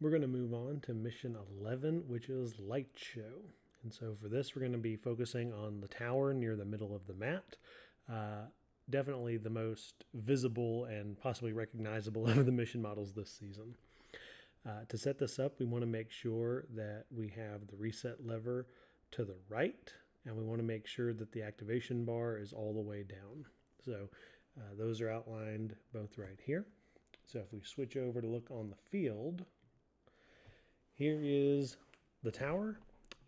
we're going to move on to mission 11, which is light show. And so for this, we're going to be focusing on the tower near the middle of the mat. Definitely the most visible and possibly recognizable of the mission models this season. To set this up, we want to make sure that we have the reset lever to the right, and we want to make sure that the activation bar is all the way down. So those are outlined both right here. So if we switch over to look on the field, here is the tower,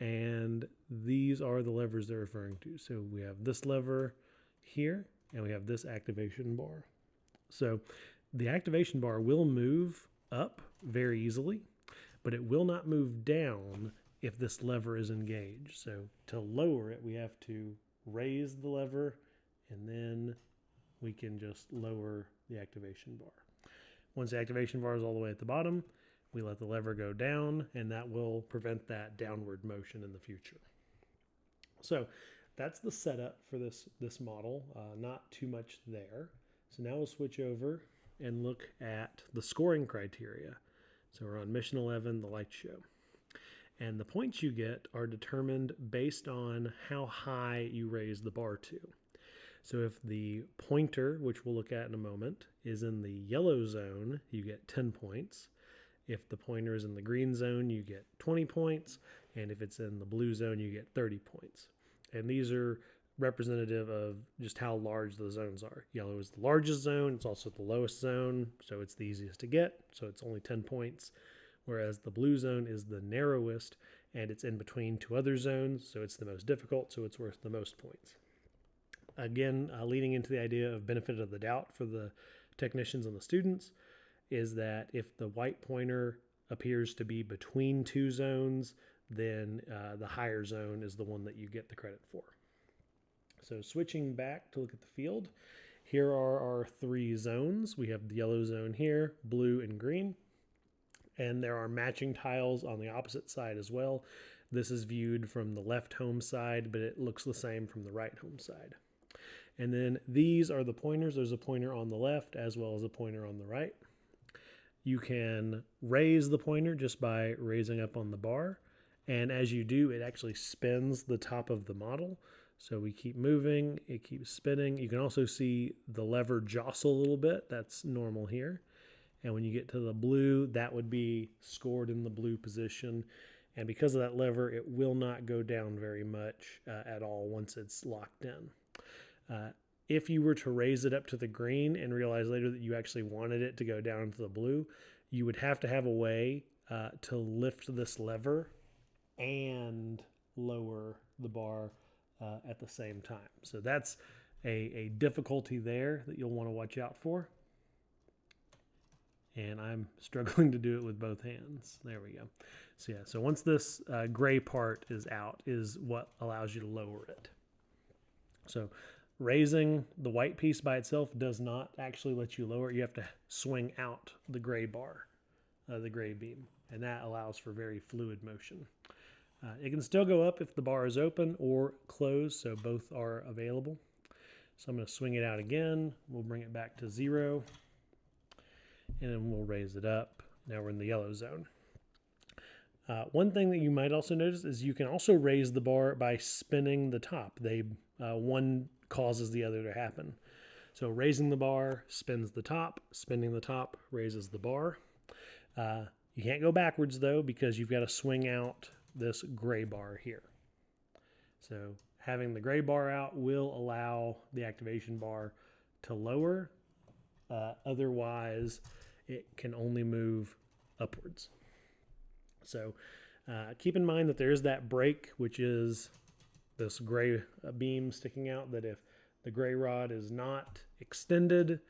and these are the levers they're referring to. So we have this lever here, and we have this activation bar. So the activation bar will move up very easily, but it will not move down if this lever is engaged. So to lower it, we have to raise the lever, and then we can just lower the activation bar. Once the activation bar is all the way at the bottom, we let the lever go down, and that will prevent that downward motion in the future. So that's the setup for this model. Not too much there. So now we'll switch over and look at the scoring criteria. So we're on mission 11, the light show. And the points you get are determined based on how high you raise the bar to. So if the pointer, which we'll look at in a moment, is in the yellow zone, you get 10 points. If the pointer is in the green zone, you get 20 points. And if it's in the blue zone, you get 30 points. And these are representative of just how large the zones are. Yellow is the largest zone. It's also the lowest zone, so it's the easiest to get. So it's only 10 points. Whereas the blue zone is the narrowest, and it's in between two other zones, so it's the most difficult, so it's worth the most points. Again, leading into the idea of benefit of the doubt for the technicians and the students is that if the white pointer appears to be between two zones, then the higher zone is the one that you get the credit for. So switching back to look at the field, here are our three zones. We have the yellow zone here, blue and green, and there are matching tiles on the opposite side as well. This is viewed from the left home side, but it looks the same from the right home side. And then these are the pointers. There's a pointer on the left as well as a pointer on the right. You can raise the pointer just by raising up on the bar. And as you do, it actually spins the top of the model. So we keep moving, it keeps spinning. You can also see the lever jostle a little bit. That's normal here. And when you get to the blue, that would be scored in the blue position. And because of that lever, it will not go down very much at all once it's locked in. If you were to raise it up to the green and realize later that you actually wanted it to go down to the blue, you would have to have a way to lift this lever and lower the bar at the same time. So that's a difficulty there that you'll want to watch out for. And I'm struggling to do it with both hands. There we go. So yeah, so once this gray part is out is what allows you to lower it. So raising the white piece by itself does not actually let you lower it. You have to swing out the gray bar, the gray beam, and that allows for very fluid motion. It can still go up if the bar is open or closed, so both are available. So I'm going to swing it out again. We'll bring it back to 0, and then we'll raise it up. Now we're in the yellow zone. One thing that you might also notice is you can also raise the bar by spinning the top. One causes the other to happen. So raising the bar spins the top, spinning the top raises the bar. You can't go backwards though, because you've got to swing out this gray bar here. So having the gray bar out will allow the activation bar to lower. Otherwise, it can only move upwards. So keep in mind that there is that break, which is this gray beam sticking out, that if the gray rod is not extended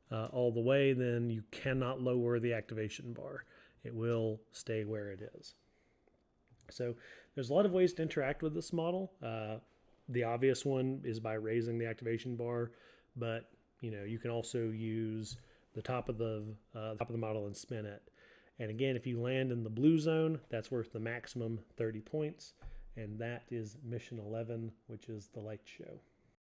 all the way, then you cannot lower the activation bar. It will stay where it is. So there's a lot of ways to interact with this model. The obvious one is by raising the activation bar, but you can also use the top of the model and spin it. And again, if you land in the blue zone, that's worth the maximum 30 points. And that is mission 11, which is the light show.